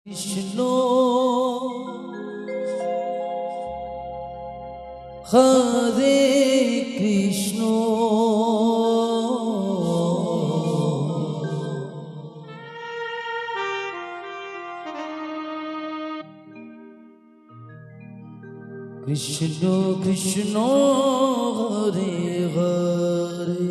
Krishna Hare Krishna Krishna Krishna Hare Hare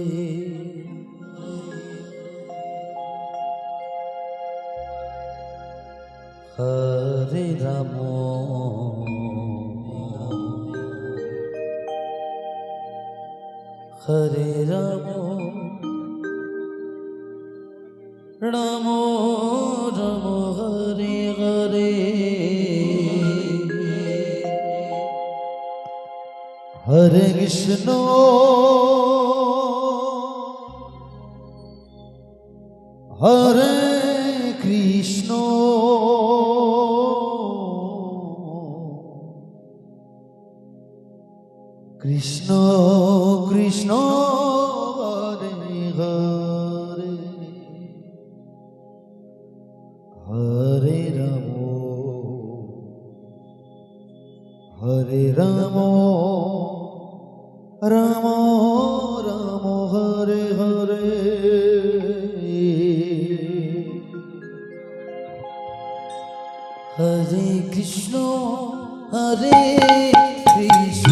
Hare Ram Hare Ram Ram Ram Hare Hare Hare Krishna Hare Krishna Krishna Krishna Hare Hare Hare Ram Hare Ram Ram Ram Hare Hare Hare Krishna Hare Krishna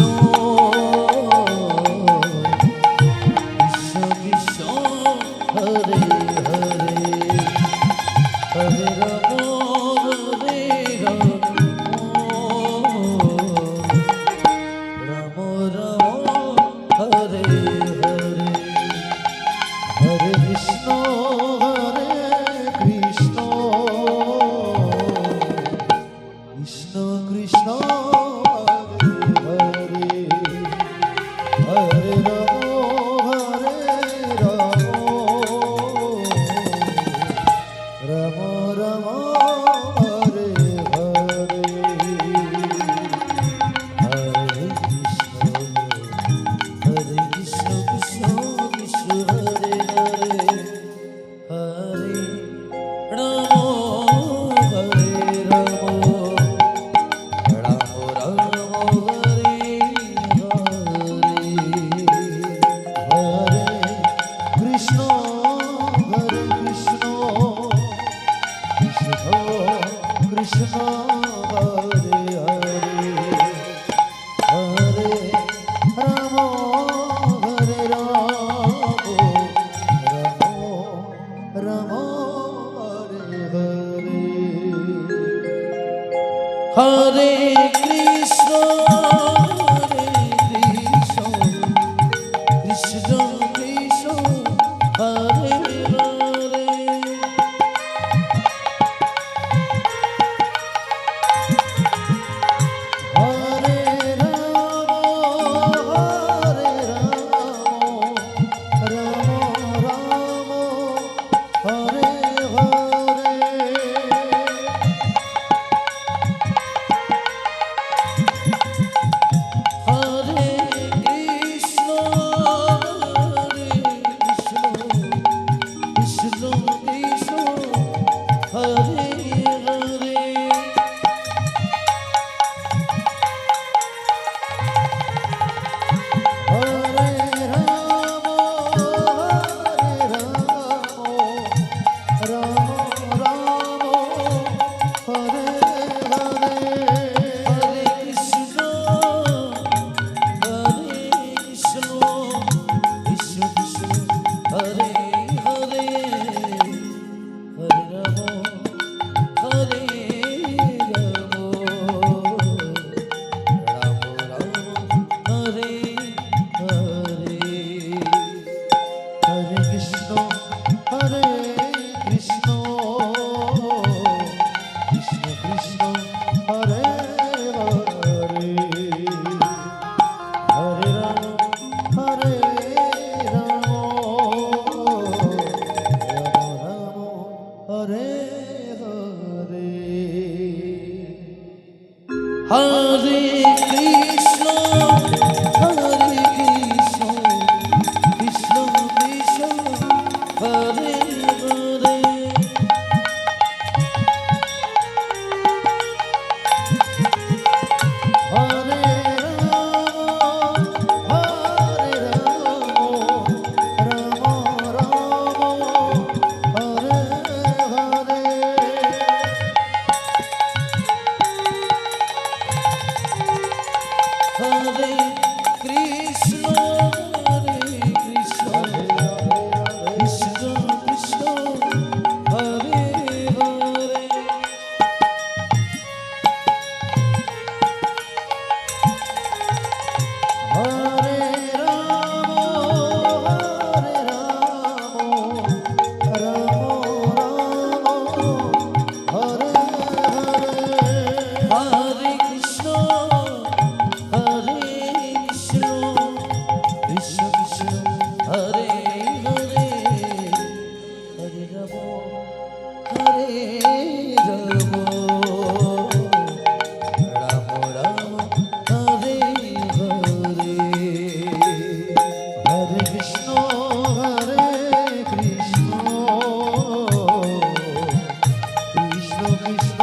Krishna Krishna Hare Hare Hare Ram Hare Ram Ram Ram Hare Hare Hare Krishna Hare Krishna Krishna Krishna Hare Hare Hare Ram Ram Ram Hare Hare Hare Krishna Krishna Krishna Hare Hare Hare Ram Hare Ram Ram Ram Hare Hare Hare Krishna Krishna Krishna Hare Hare Hare Ram Hare Ram Ram Hare Hare Hare Krishna Krishna Krishna Hare Hare Hare Ram Ram Ram Hare Hare Hare Krishna Krishna Krishna Hare Hare Hare Ram Ram Ram Hare Hare Hare Krishna Krishna Krishna Hare Hare Hare Ram Hare Ram Ram Ram Hare Hare Hare Krishna Krishna Krishna Hare Hare Hare Ram Ram Ram Hare Hare Hare Krishna Krishna Krishna Hare Hare Krishna